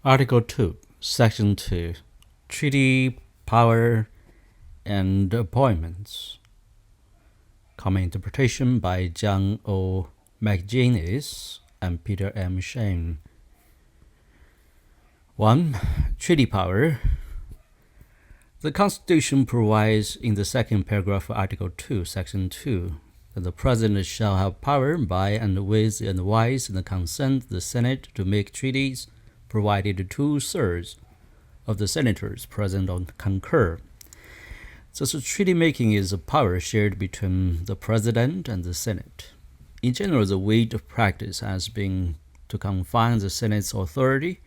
Article 2, Section 2, Treaty Power and Appointments. Common interpretation by John O. McGinnis and Peter M. Shane. 1. Treaty Power. The Constitution provides in the second paragraph of Article 2, Section 2, that the President shall have power by and with the advice and the consent of the Senate to make treaties, provided 2/3 of the senators present or concur. Thus, treaty making is a power shared between the President and the Senate. In general, the weight of practice has been to confine the Senate's authority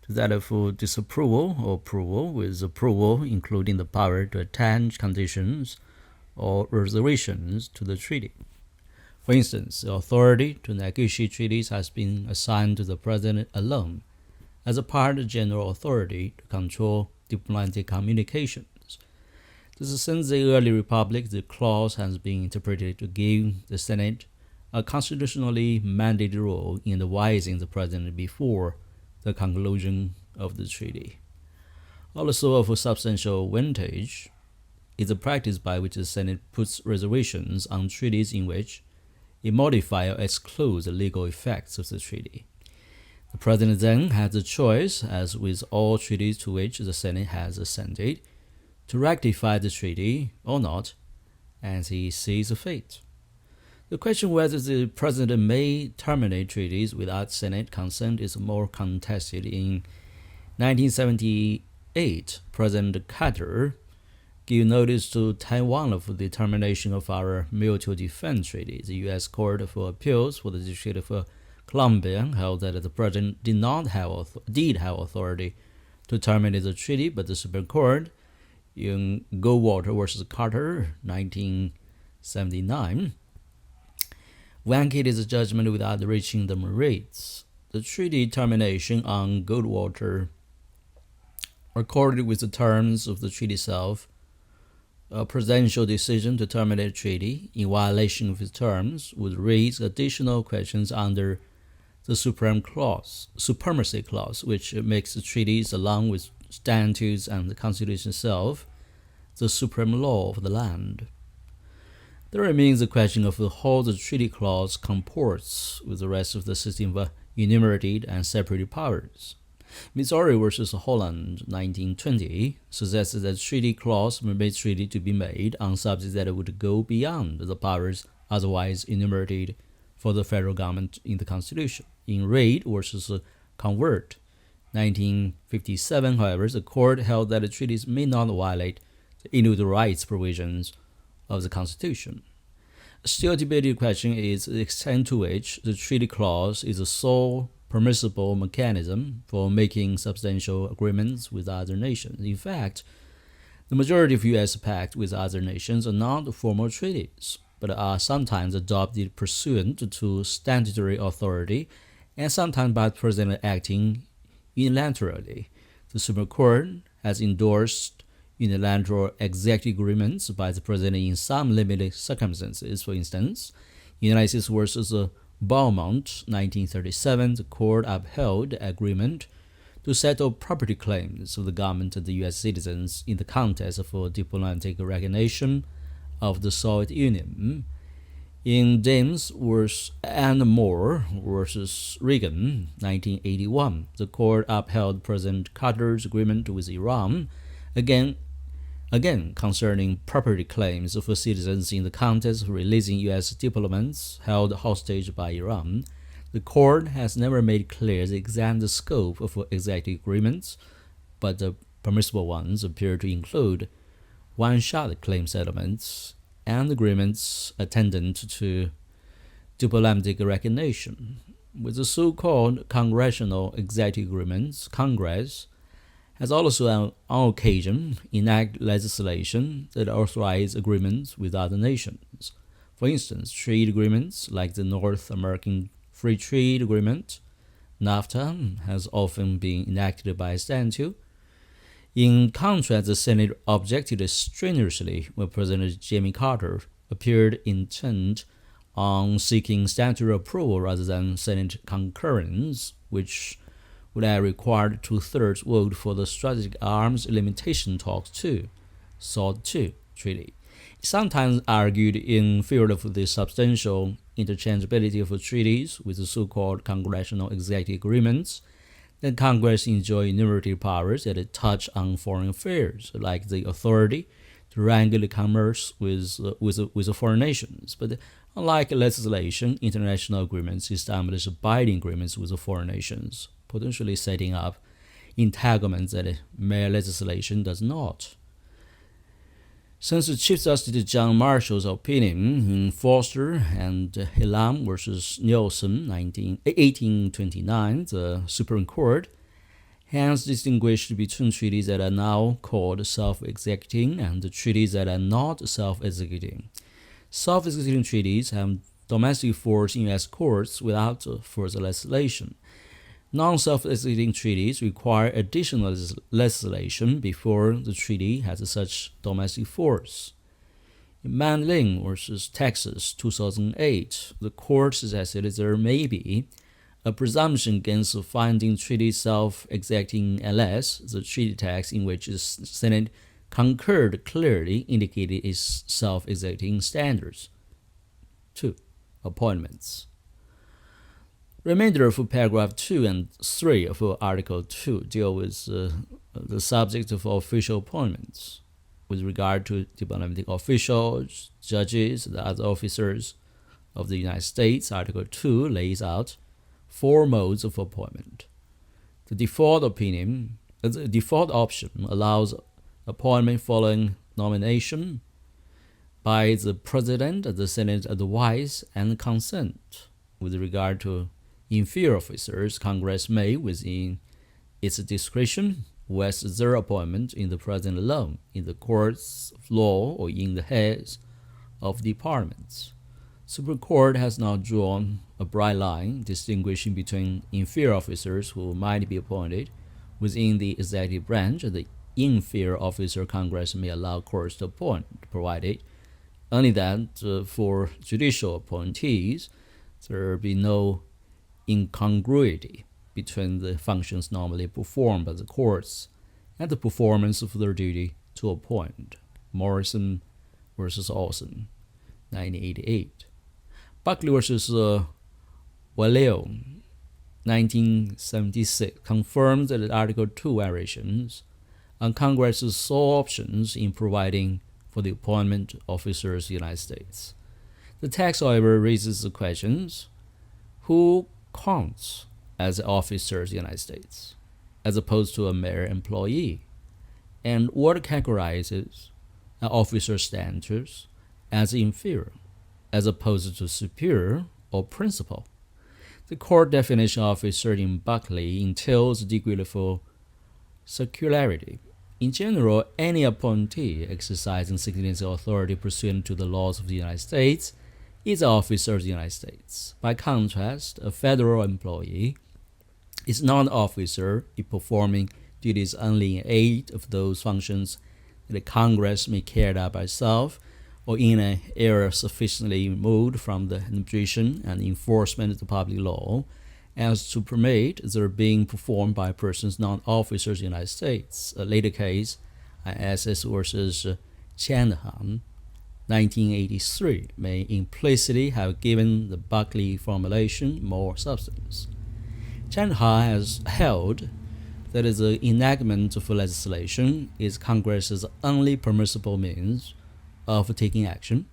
to that of disapproval or approval, with approval including the power to attach conditions or reservations to the treaty. For instance, the authority to negotiate treaties has been assigned to the President alone, as a part of general authority to control diplomatic communications. Since the early republic, the clause has been interpreted to give the Senate a constitutionally mandated role in advising the President before the conclusion of the treaty. Also of substantial advantage is the practice by which the Senate puts reservations on treaties in which it modifies or excludes the legal effects of the treaty. The President then has the choice, as with all treaties to which the Senate has assented, to ratify the treaty or not, as he sees fit. The question whether the President may terminate treaties without Senate consent is more contested. In 1978, President Carter gave notice to Taiwan of the termination of our mutual defense treaty. The U.S. Court of Appeals for the District of Columbia held that the President did have authority to terminate the treaty, but the Supreme Court in Goldwater v. Carter, 1979, vacated the judgment without reaching the merits. The treaty termination on Goldwater accorded with the terms of the treaty itself. A presidential decision to terminate a treaty in violation of its terms would raise additional questions under the Supremacy Clause, which makes the treaties, along with statutes and the Constitution itself, the supreme law of the land. There remains the question of how the treaty clause comports with the rest of the system of enumerated and separated powers. Missouri v. Holland, 1920, suggests that the treaty clause permits treaty to be made on subjects that would go beyond the powers otherwise enumerated for the federal government in the Constitution. In Reid v. Convert, 1957, however, the court held that the treaties may not violate the individual rights provisions of the Constitution. A still debated question is the extent to which the treaty clause is the sole permissible mechanism for making substantial agreements with other nations. In fact, the majority of U.S. pacts with other nations are not formal treaties, but are sometimes adopted pursuant to statutory authority and sometimes by the President acting unilaterally. The Supreme Court has endorsed unilateral executive agreements by the President in some limited circumstances. For instance, United States versus Beaumont, 1937, the court upheld the agreement to settle property claims of the government and the U.S. citizens in the context of diplomatic recognition of the Soviet Union. In James and Moore versus Reagan, 1981, the court upheld President Carter's agreement with Iran, again concerning property claims of citizens in the context of releasing U.S. diplomats held hostage by Iran. The court has never made clear the exact scope of executive agreements, but the permissible ones appear to include one-shot claim settlements and agreements attendant to diplomatic recognition. With the so-called congressional executive agreements, Congress has also on occasion enacted legislation that authorizes agreements with other nations. For instance, trade agreements like the North American Free Trade Agreement, NAFTA, has often been enacted by statute. In contrast, the Senate objected strenuously when President Jimmy Carter appeared intent on seeking statutory approval rather than Senate concurrence, which would have required 2/3 vote for the Strategic Arms Limitation Talks 2, SALT II treaty. It's sometimes argued in favor of the substantial interchangeability of treaties with the so-called Congressional Executive Agreements that Congress enjoy enumerated powers that touch on foreign affairs, like the authority to regulate commerce with foreign nations. But unlike legislation, international agreements establish binding agreements with foreign nations, potentially setting up entanglements that mere legislation does not. Since Chief Justice John Marshall's opinion in Foster and Elam versus Nielsen, 1829, the Supreme Court has distinguished between treaties that are now called self-executing and the treaties that are not self-executing. Self-executing treaties have domestic force in U.S. courts without further legislation. Non-self-executing treaties require additional legislation before the treaty has such domestic force. In Manling versus Texas, 2008, the court suggested there may be a presumption against finding treaties self-executing unless the treaty text in which the Senate concurred clearly indicated its self-executing standards. 2. Appointments. Remainder of paragraph 2 and 3 of Article 2 deal with the subject of official appointments. With regard to diplomatic officials, judges, and other officers of the United States, Article 2 lays out 4 modes of appointment. The default option allows appointment following nomination by the President, the Senate advice, and consent. With regard to inferior officers, Congress may, within its discretion, vest their appointment in the President alone, in the courts of law, or in the heads of departments. Supreme Court has now drawn a bright line distinguishing between inferior officers who might be appointed within the executive branch and the inferior officer Congress may allow courts to appoint, provided only that for judicial appointees there be no incongruity between the functions normally performed by the courts and the performance of their duty to appoint. Morrison versus Olson, 1988. Buckley versus Vallejo, 1976, confirmed that Article 2 variations on Congress's sole options in providing for the appointment of officers of the United States. The text, however, raises the questions: who counts as officers of the United States, as opposed to a mere employee? And what categorizes an officer's status as inferior, as opposed to superior or principal? The court definition of officer in Buckley entails a degree of secularity. In general, any appointee exercising significant authority pursuant to the laws of the United States is an officer of the United States. By contrast, a federal employee is not an officer if performing duties only in aid of those functions that Congress may carry out by itself, or in an area sufficiently removed from the administration and enforcement of the public law as to permit their being performed by persons not officers of the United States. A later case, ISS versus Chandhan, 1983, may implicitly have given the Buckley formulation more substance. Chandhan has held that the enactment of legislation is Congress's only permissible means of taking action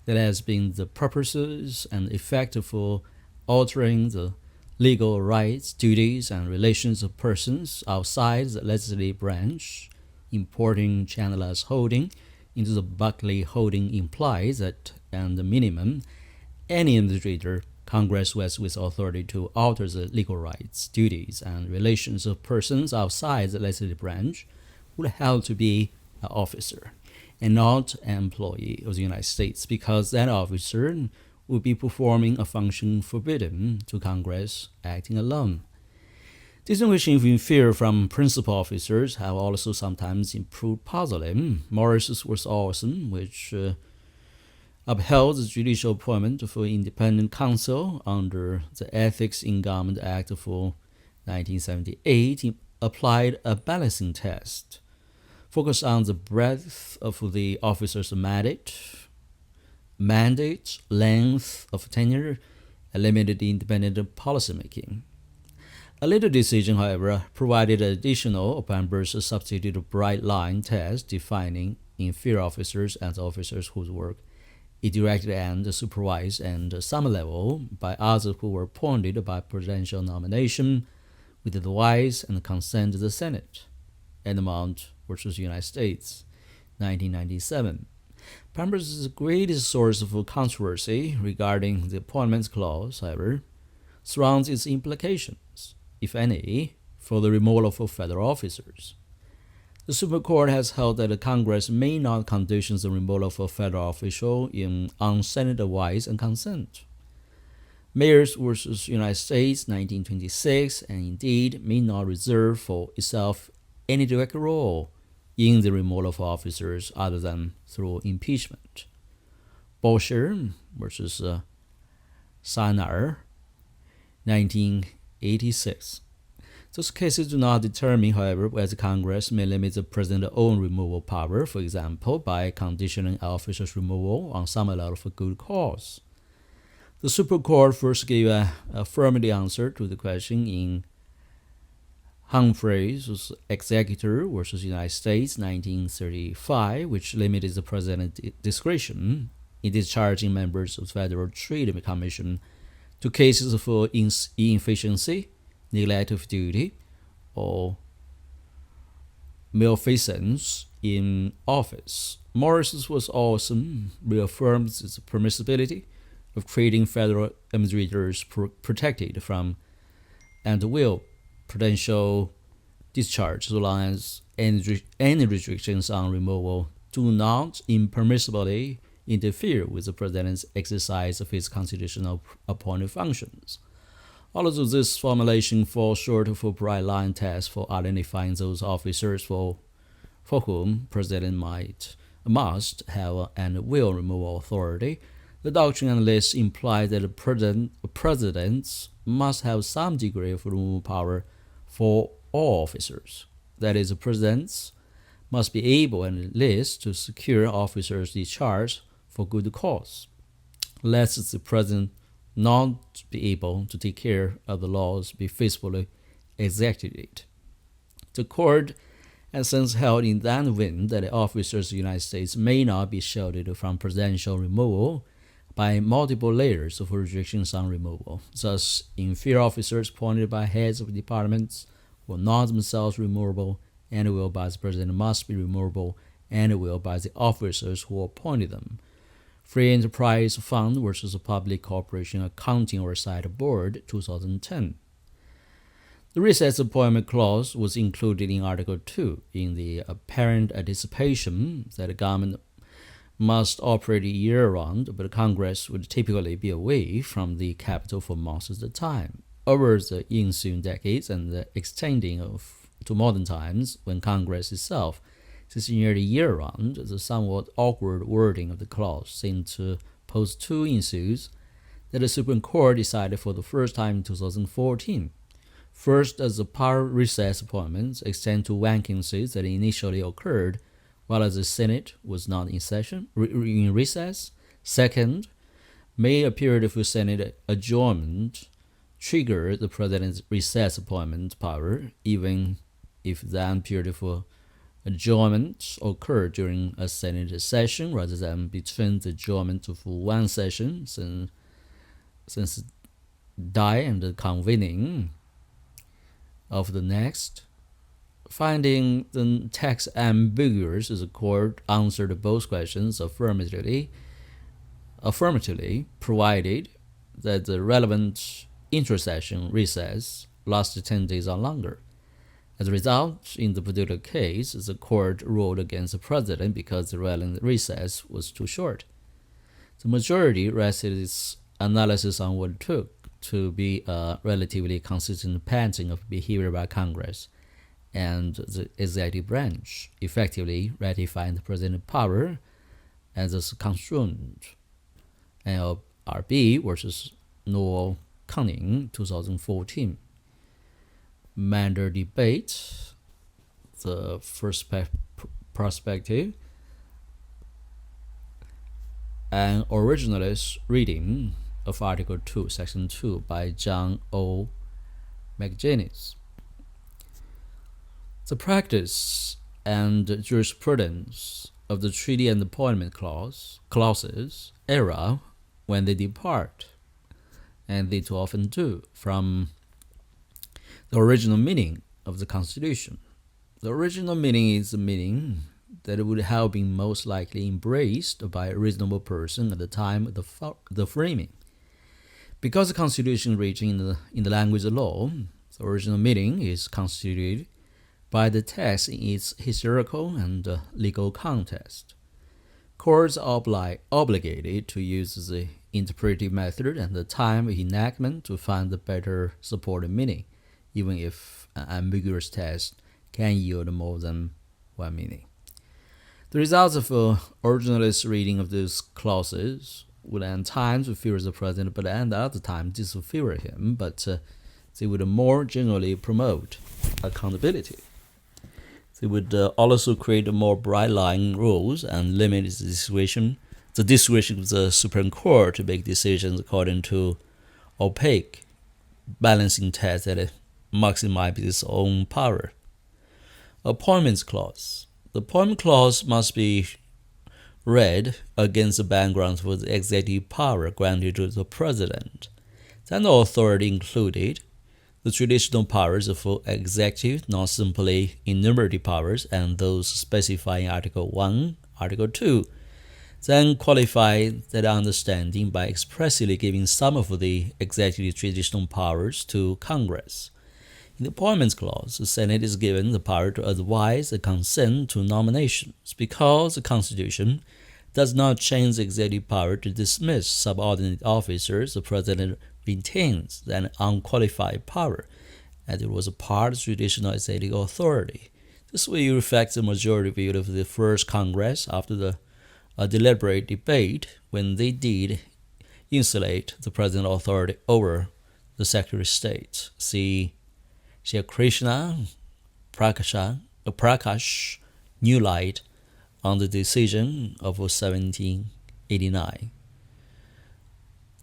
that has been the purposes and effect for altering the legal rights, duties, and relations of persons outside the legislative branch. Importing Chandler's holding into the Buckley holding implies that, at the minimum, any administrator Congress was with authority to alter the legal rights, duties, and relations of persons outside the legislative branch would have to be an officer and not an employee of the United States, because that officer would be performing a function forbidden to Congress acting alone. Distinguishing inferior from principal officers have also sometimes improved puzzling. Morris versus Olson, which upheld the judicial appointment for independent counsel under the Ethics in Government Act of 1978, applied a balancing test, focused on the breadth of the officer's mandate, length of tenure, and limited independent policymaking. A later decision, however, provided additional members substituted a bright line test defining inferior officers as officers whose work is directed and supervised at some level by others who were appointed by presidential nomination with the advice and consent of the Senate. Edmond versus United States, 1997. Pamper's greatest source of controversy regarding the Appointments Clause, however, surrounds its implications, if any, for the removal of federal officers. The Supreme Court has held that the Congress may not condition the removal of a federal official on Senate advice and consent. Mayors versus United States, 1926, and indeed may not reserve for itself any direct role in the removal of officers other than through impeachment. Bosher versus Sanar, 1986. Those cases do not determine, however, whether Congress may limit the president's own removal power, for example, by conditioning an officer's removal on some level of a good cause. The Supreme Court first gave an affirmative answer to the question in Humphreys' Executor versus United States, 1935, which limited the president's discretion in discharging members of the Federal Trade Commission to cases of inefficiency, neglect of duty, or malfeasance in office. Morris was also reaffirmed its permissibility of creating federal administrators protected from and will prudential discharge so long as any restrictions on removal do not impermissibly interfere with the president's exercise of his constitutional appointed functions. Although this formulation falls short of a bright line test for identifying those officers for whom president must have and will remove authority, the doctrine and list imply that the presidents must have some degree of removal power for all officers. That is, the presidents must be able at least to secure officers' discharge for good cause, lest the president not be able to take care of the laws be faithfully executed. The court has since held in that event that the officers of the United States may not be shielded from presidential removal by multiple layers of restrictions on removal. Thus, inferior officers appointed by heads of departments were not themselves removable, and will by the president must be removable, and will by the officers who appointed them. Free Enterprise Fund versus the Public Corporation Accounting Oversight Board, 2010. The Recess Appointment Clause was included in Article 2 in the apparent anticipation that the government must operate year-round, but Congress would typically be away from the capital for most of the time. Over the ensuing decades and the extending to modern times, when Congress itself is nearly year-round, the somewhat awkward wording of the clause seemed to pose two issues that the Supreme Court decided for the first time in 2014. First, as the power recess appointments extend to vacancies that initially occurred while the Senate was not in recess. Second, may a period of Senate adjournment trigger the president's recess appointment power, even if that period of adjournment occurred during a Senate session rather than between the adjournment of one session, since die and the convening of the next. Finding the text ambiguous, the court answered both questions affirmatively, provided that the relevant intersession recess lasted 10 days or longer. As a result, in the particular case, the court ruled against the president because the relevant recess was too short. The majority rested its analysis on what it took to be a relatively consistent pattern of behavior by Congress and the executive branch, effectively ratifying the president's power as a constraint. NLRB versus Noel Cunning, 2014. Mander debate, the first perspective, an originalist reading of Article 2, Section 2 by John O. McGinnis. The practice and jurisprudence of the treaty and appointment clauses err when they depart, and they too often do, from the original meaning of the Constitution. The original meaning is the meaning that it would have been most likely embraced by a reasonable person at the time of the framing. Because the Constitution written in the language of law, the original meaning is constituted by the text in its historical and legal context. Courts are obligated to use the interpretive method and the time of enactment to find the better supported meaning, even if an ambiguous text can yield more than one meaning. The results of an originalist reading of these clauses would at times favor the president, but at other times disfavor him, but they would more generally promote accountability. They would also create more bright-line rules and limit the discretion of the Supreme Court to make decisions according to opaque balancing tests that maximize its own power. Appointments clause. The appointment clause must be read against the background of the executive power granted to the president. That authority included the traditional powers of executive, not simply enumerated powers, and those specified in Article 1, Article 2, then qualified that understanding by expressly giving some of the executive traditional powers to Congress. In the Appointments Clause, the Senate is given the power to advise and consent to nominations. Because the Constitution does not change the executive power to dismiss subordinate officers, the President retains an unqualified power, as it was a part of traditional executive authority. This will reflect the majority view of the first Congress after a deliberate debate, when they did insulate the President's authority over the Secretary of State. See Sri Krishna Prakash New Light on the decision of 1789.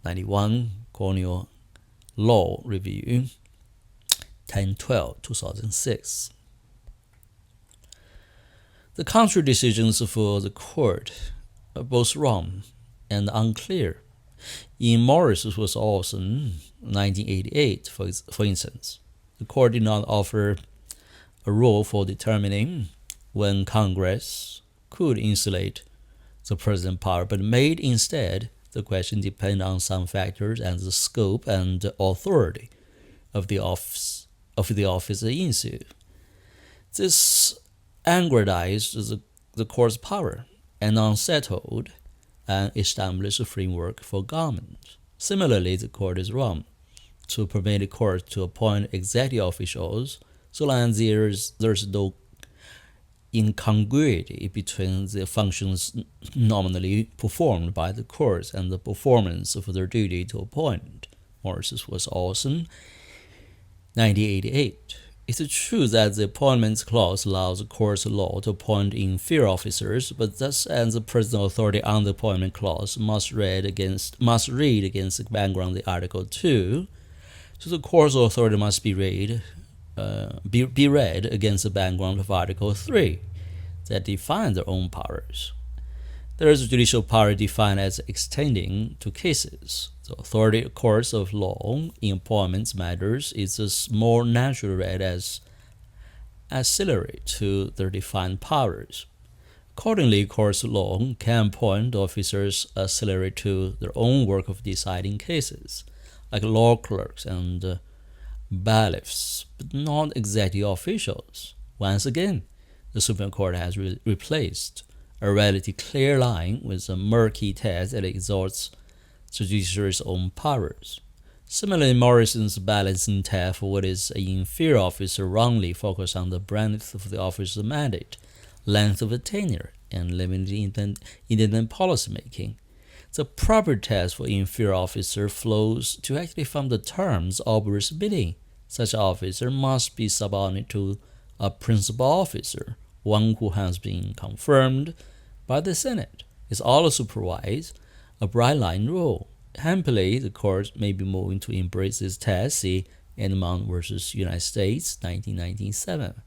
91 Colonial Law Review, 1012, 2006. The country decisions for the court are both wrong and unclear. In Morris v. Olson, 1988, for instance, the court did not offer a rule for determining when Congress could insulate the president's power, but made instead the question depend on some factors and the scope and authority of the office ensued. This aggrandized the court's power and unsettled and established a framework for government. Similarly, the court is wrong to permit the court to appoint executive officials so long as there's no incongruity between the functions nominally performed by the courts and the performance of their duty to appoint. Morris was Olson, 1988. It's true that the Appointments Clause allows the court's law to appoint inferior officers, but thus as the president's authority on the Appointment Clause must read against the background of Article 2, so the court's authority must be read against the background of Article 3 that defines their own powers. There is a judicial power defined as extending to cases. The authority of courts of law in appointments matters is thus more naturally read as ancillary to their defined powers. Accordingly, courts of law can appoint officers ancillary to their own work of deciding cases, like law clerks and bailiffs, but not executive officials. Once again, the Supreme Court has replaced a relatively clear line with a murky test that exalts the judiciary's own powers. Similarly, Morrison's balancing test for what is an inferior officer wrongly focused on the breadth of the officer's mandate, length of the tenure, and limited independent policymaking. The proper test for inferior officer flows directly from the terms of bidding Such officer must be subordinate to a principal officer, one who has been confirmed by the Senate. Is also supervise a bright line rule. Happily, the court may be moving to embrace this test, see Edmond versus United States, 1997.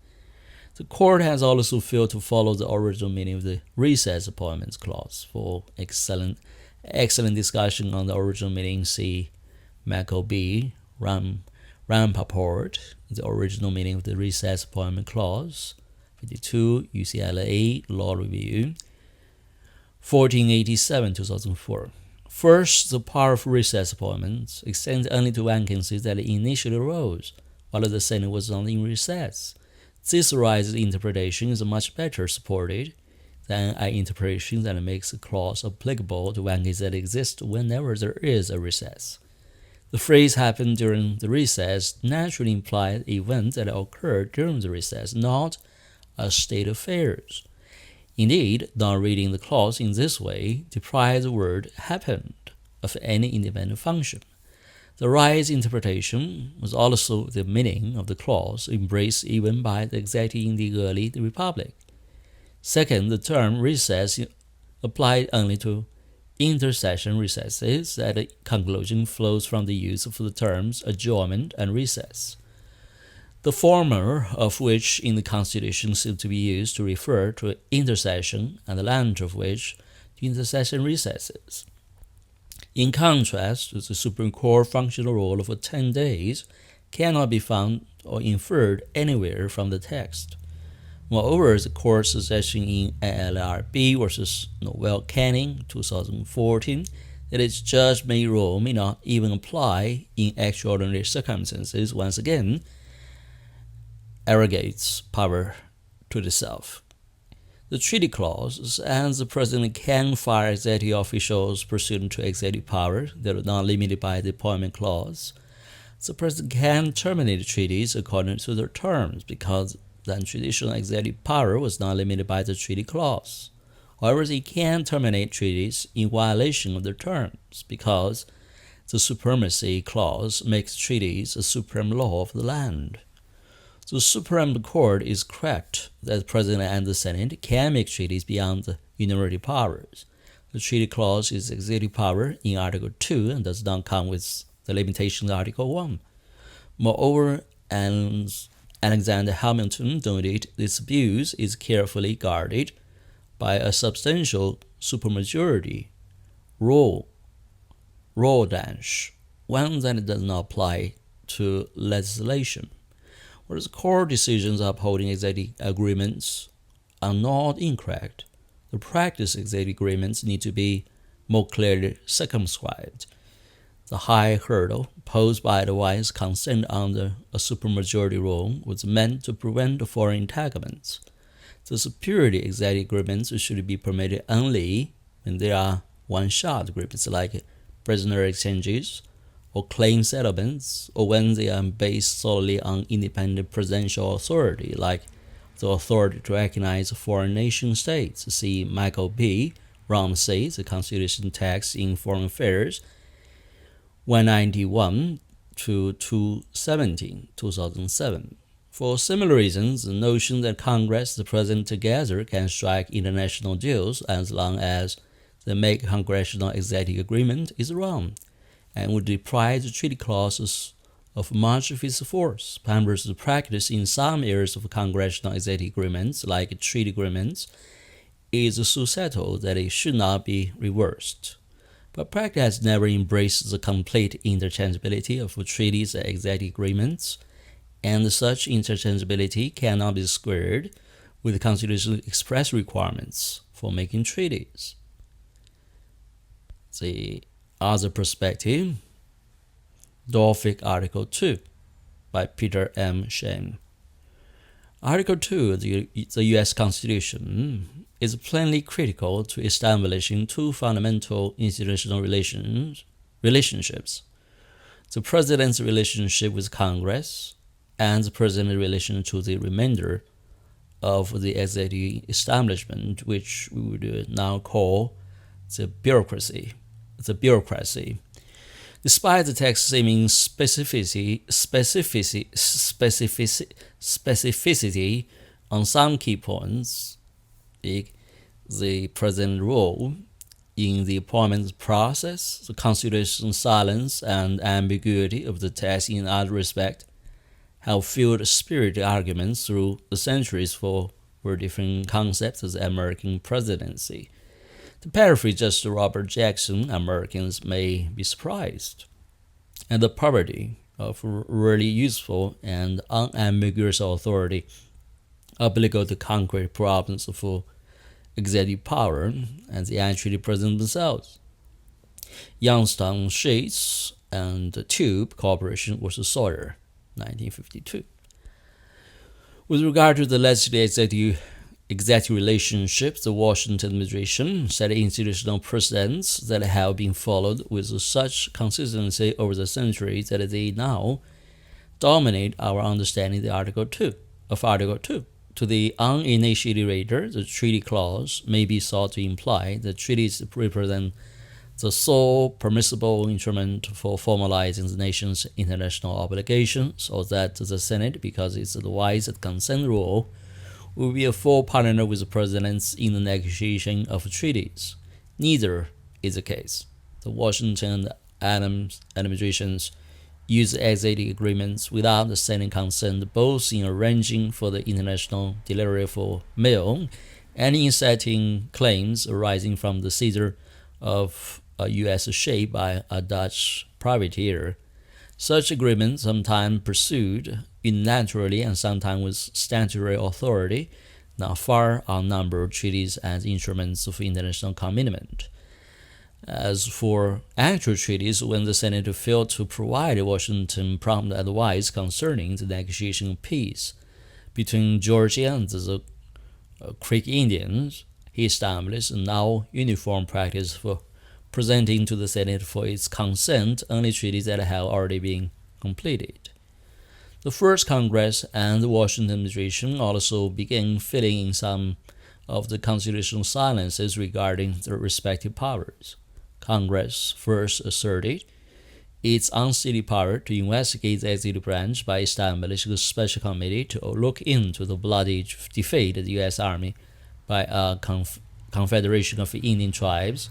The court has also failed to follow the original meaning of the recess appointments clause. For excellent discussion on the original meaning, see McCoby, Rampaport, the original meaning of the recess appointment clause, 52, UCLA Law Review, 1487, 2004. First, the power of recess appointments extends only to vacancies that initially arose while the Senate was not in recess. This arises interpretation is much better supported than an interpretation that makes a clause applicable to vacancies that exist whenever there is a recess. The phrase happened during the recess naturally implies events that occurred during the recess, not a state of affairs. Indeed, not reading the clause in this way deprives the word happened of any independent function. The right interpretation was also the meaning of the clause embraced even by the executive in the early republic. Second, the term recess applied only to intersession recesses. That conclusion flows from the use of the terms adjournment and recess, the former of which in the Constitution seems to be used to refer to intersession, and the latter of which to intersession recesses. In contrast, the Supreme Court functional rule of 10 days cannot be found or inferred anywhere from the text. Moreover, the court's suggestion in NLRB versus Noel Canning, 2014, that its judge-made rule may not even apply in extraordinary circumstances, once again arrogates power to itself. The treaty clause says the president can fire executive officials pursuant to executive power that are not limited by the appointment clause. The president can terminate treaties according to their terms because then traditional executive power was not limited by the treaty clause. However, he can terminate treaties in violation of their terms because the supremacy clause makes treaties a supreme law of the land. The Supreme Court is correct that the President and the Senate can make treaties beyond the unitary powers. The treaty clause is executive power in Article 2 and does not come with the limitations of Article 1. Moreover, Alexander Hamilton noted this abuse is carefully guarded by a substantial supermajority rule dash, one that does not apply to legislation. Whereas court decisions upholding executive agreements are not incorrect, the practice of executive agreements need to be more clearly circumscribed. The high hurdle posed by otherwise consent under a supermajority rule was meant to prevent foreign entanglements. The superiority executive agreements should be permitted only when they are one-shot agreements like prisoner exchanges or claim settlements, or when they are based solely on independent presidential authority, like the authority to recognize foreign nation states. See Michael B. Ramsey, the Constitution text in Foreign Affairs, 191 to 217, 2007. For similar reasons, the notion that Congress and the President together can strike international deals as long as they make congressional executive agreement is wrong, and would deprive the treaty clauses of much of its force. Perhaps the practice in some areas of congressional executive agreements, like treaty agreements, is so settled that it should not be reversed. But practice has never embraced the complete interchangeability of treaties and executive agreements, and such interchangeability cannot be squared with the Constitution's express requirements for making treaties. The other perspective, Norfolk Article 2 by Peter M. Shane. Article 2 of the U.S. Constitution is plainly critical to establishing two fundamental institutional relationships: the President's relationship with Congress and the President's relation to the remainder of the executive establishment, which we would now call the bureaucracy. Despite the text seeming specificity on some key points, the president's role in the appointment process, the constitutional silence and ambiguity of the text in other respects, have fueled spirited arguments through the centuries for different concepts of the American presidency. To paraphrase Justice Robert Jackson, Americans may be surprised at the poverty of really useful and unambiguous authority applicable to concrete problems of executive power and the actually present themselves. Youngstown Sheets and Tube Corporation versus Sawyer, 1952. With regard to the legislative executive relationships, the Washington administration set institutional precedents that have been followed with such consistency over the centuries that they now dominate our understanding of Article 2. To the uninitiated reader, the treaty clause may be thought to imply that treaties represent the sole permissible instrument for formalizing the nation's international obligations, or that the Senate, because it's advised that consent rule, will be a full partner with the presidents in the negotiation of treaties. Neither is the case. The Washington Adams administrations use executive agreements without the Senate consent, both in arranging for the international delivery for mail and in settling claims arising from the seizure of a U.S. ship by a Dutch privateer. Such agreements, sometimes pursued unilaterally and sometimes with statutory authority, now far outnumber treaties as instruments of international commitment. As for actual treaties, when the Senate failed to provide Washington prompt advice concerning the negotiation of peace between Georgia and the Creek Indians, he established a now uniform practice for presenting to the Senate for its consent only treaties that have already been completed. The first Congress and the Washington administration also began filling in some of the constitutional silences regarding their respective powers. Congress first asserted its unstated power to investigate the executive branch by establishing a special committee to look into the bloody defeat of the U.S. Army by a confederation of Indian tribes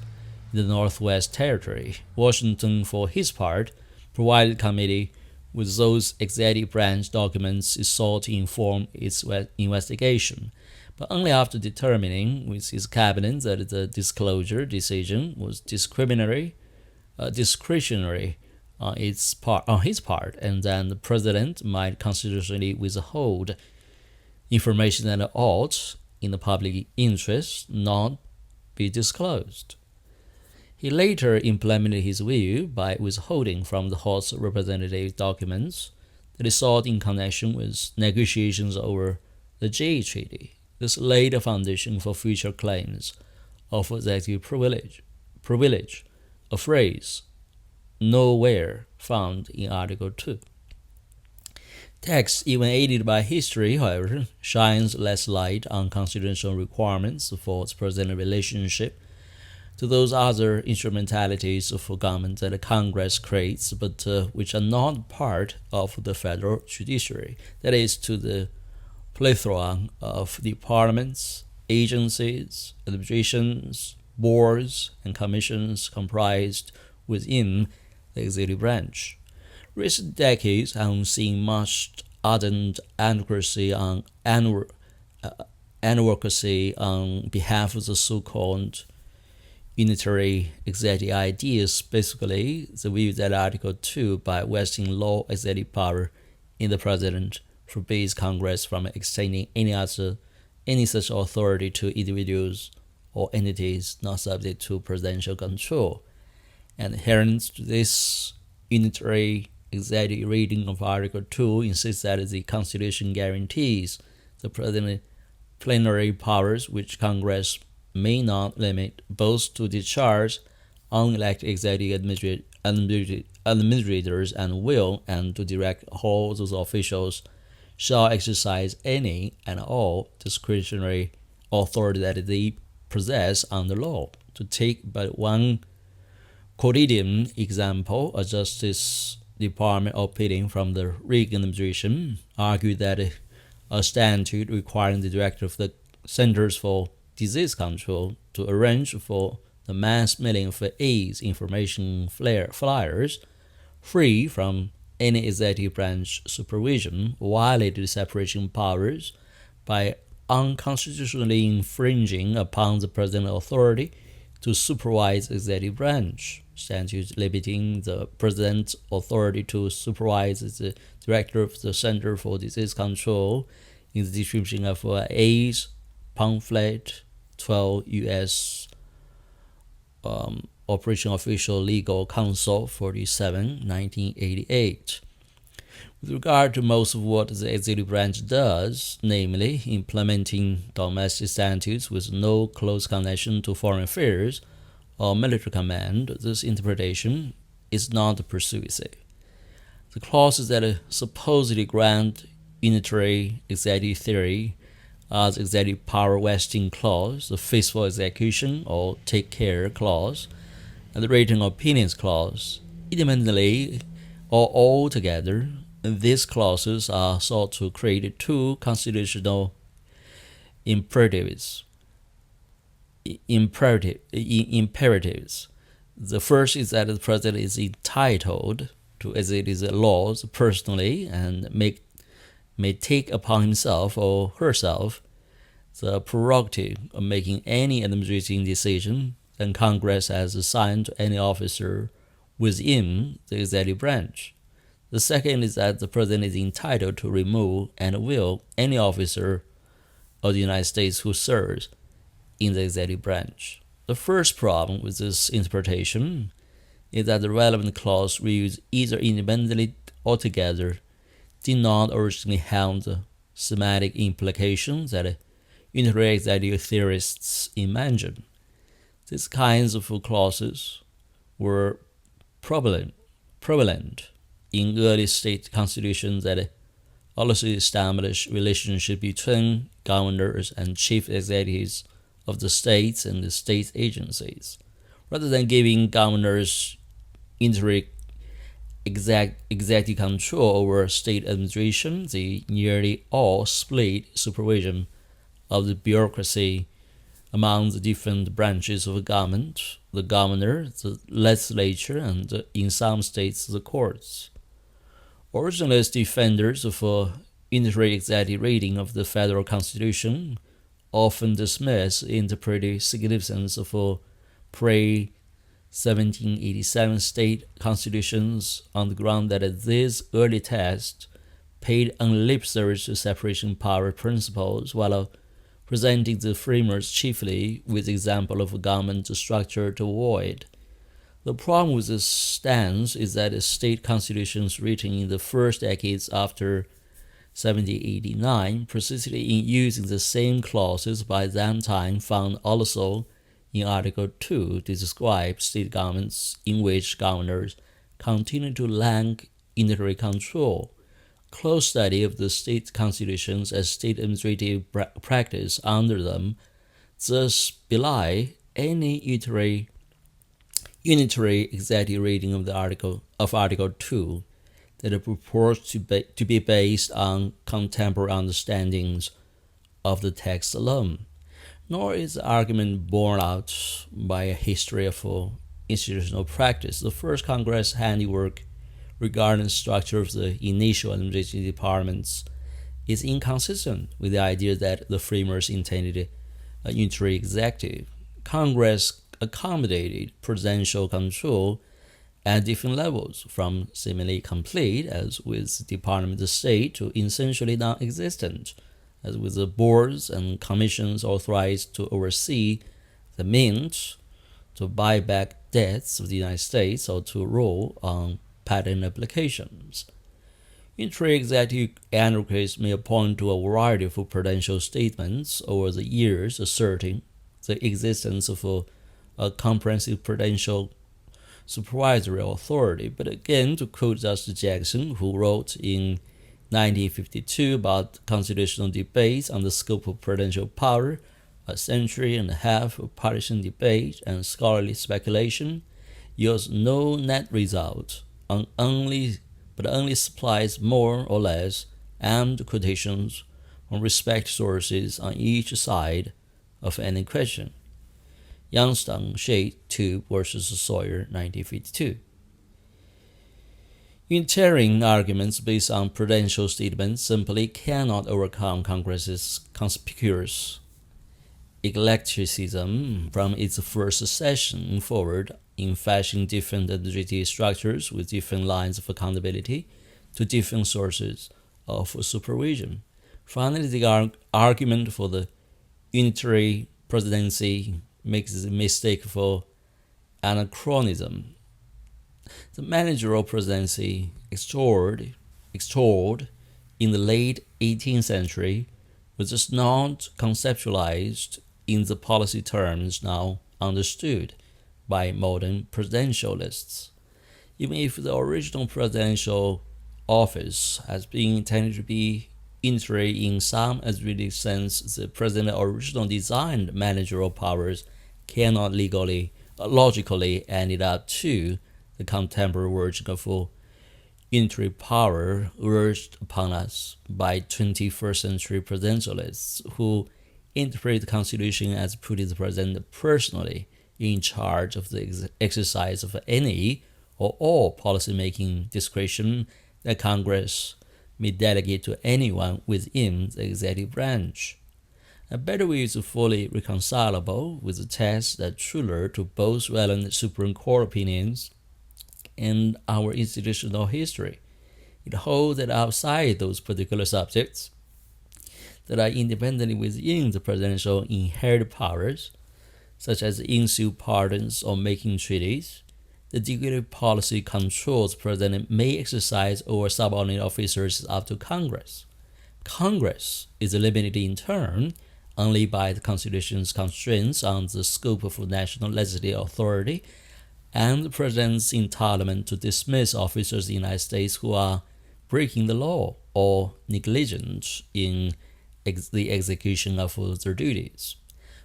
in the Northwest Territory. Washington, for his part, provided the committee with those executive branch documents it sought to inform its investigation, but only after determining with his cabinet that the disclosure decision was discretionary on his part, and then the president might constitutionally withhold information that ought, in the public interest, not be disclosed. He later implemented his view by withholding from the House of Representatives documents that he sought in connection with negotiations over the Jay Treaty. This laid a foundation for future claims of executive privilege, a phrase nowhere found in Article 2. Text, even aided by history, however, shines less light on constitutional requirements for its present relationship to those other instrumentalities of government that Congress creates, but which are not part of the federal judiciary. That is, to the plethora of departments, agencies, administrations, boards, and commissions comprised within the executive branch. Recent decades have seen much ardent advocacy on behalf of the so-called unitary executive idea, specifically the view that Article 2, by vesting law executive power in the President, forbids Congress from extending any such authority to individuals or entities not subject to presidential control. And adherence to this unitary executive reading of Article 2 insists that the Constitution guarantees the President plenary powers which Congress may not limit, both to discharge unelected executive administrators and will, and to direct all those officials shall exercise any and all discretionary authority that they possess under law, to take but one quotidian example, a Justice Department operating from the Reagan administration argued that a statute requiring the director of the Centers for Disease Control to arrange for the mass mailing of AIDS information flyers free from any executive branch supervision violated the separation of powers by unconstitutionally infringing upon the president's authority to supervise the executive branch. Statute limiting the president's authority to supervise the director of the Center for Disease Control in the distribution of AIDS pamphlet 12 U.S. Operation Official Legal Counsel 47, 1988. With regard to most of what the executive branch does, namely implementing domestic statutes with no close connection to foreign affairs or military command, this interpretation is not persuasive. The clauses that supposedly grant unitary executive theory are the executive power vesting clause, the faithful execution or take care clause, and the written opinions clause. Independently or altogether, these clauses are sought to create two constitutional imperatives. The first is that the president is entitled to execute the laws personally and may take upon himself or herself the prerogative of making any administrative decision that Congress has assigned to any officer within the executive branch. The second is that the president is entitled to remove and will any officer of the United States who serves in the executive branch. The first problem with this interpretation is that the relevant clause used either independently or together did not originally have the semantic implications that unitary executive theorists imagine. These kinds of clauses were prevalent in early state constitutions that also established relationship between governors and chief executives of the states and the state agencies. Rather than giving governors indirect executive control over state administration, they nearly all split supervision of the bureaucracy among the different branches of government, the governor, the legislature, and in some states, the courts. Originalist defenders of a unitary executive reading of the federal constitution often dismiss the interpretive significance of a pre-1787 state constitutions on the ground that these early texts paid lip service to separation of power principles while presenting the framers chiefly with example of a government structure to avoid. The problem with this stance is that the state constitutions written in the first decades after 1789 persisted in using the same clauses by that time found also in Article 2 to describe state governments in which governors continue to lack unitary control. Close study of the state constitutions as state administrative practice under them thus belie any unitary executive reading of Article 2 that purports to be based on contemporary understandings of the text alone. Nor is the argument borne out by a history of institutional practice. The first Congress handiwork regarding the structure of the initial administrative departments is inconsistent with the idea that the framers intended a unitary executive. Congress accommodated presidential control at different levels, from seemingly complete, as with the Department of State, to essentially non-existent, as with the boards and commissions authorized to oversee the mint, to buy back debts of the United States, or to rule on patent applications. Unitary executive advocates may point to a variety of prudential statements over the years asserting the existence of a comprehensive prudential supervisory authority. But again, to quote Justice Jackson, who wrote in 1952 about constitutional debates on the scope of prudential power, a century and a half of partisan debate and scholarly speculation yields no net result but only supplies more or less armed quotations from respected sources on each side of any question. Youngstown, Shade 2 versus Sawyer, 1952. Unitarian arguments based on prudential statements simply cannot overcome Congress's conspicuous eclecticism from its first session forward in fashioning different administrative structures with different lines of accountability to different sources of supervision. Finally, the argument for the unitary presidency makes a mistake for anachronism. The managerial presidency extolled in the late 18th century was just not conceptualized in the policy terms now understood by modern presidentialists. Even if the original presidential office has been intended to be unitary in some administrative sense, the president's original designed managerial powers cannot logically add up to the contemporary version of unitary power urged upon us by 21st century presidentialists who interpret the Constitution as putting the president personally in charge of the exercise of any or all policymaking discretion that Congress may delegate to anyone within the executive branch. A better way is fully reconcilable with the test that Schuller to both relevant Supreme Court opinions and our institutional history. It holds that outside those particular subjects that are independently within the presidential inherited powers, such as issue pardons or making treaties, the degree of policy controls the president may exercise over subordinate officers up to Congress. Congress is limited in turn only by the Constitution's constraints on the scope of national legislative authority and the president's entitlement to dismiss officers in the United States who are breaking the law or negligent in the execution of their duties.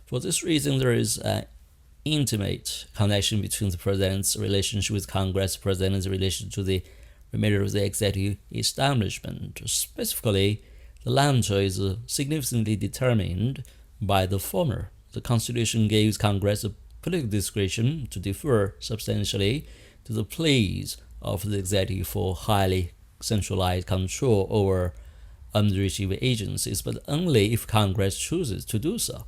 For this reason, there is an intimate connection between the president's relationship with Congress, the president's relation to the remainder of the executive establishment. Specifically, the latter is significantly determined by the former. The Constitution gives Congress a political discretion to defer substantially to the pleas of the executive for highly centralized control over administrative agencies, but only if Congress chooses to do so.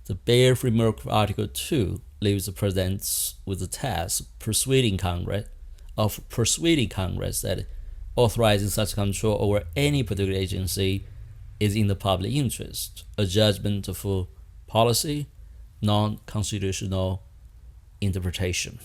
The bare framework of Article 2 leaves the president with the task of persuading Congress that authorizing such control over any particular agency is in the public interest, a judgment of policy, non-constitutional interpretation.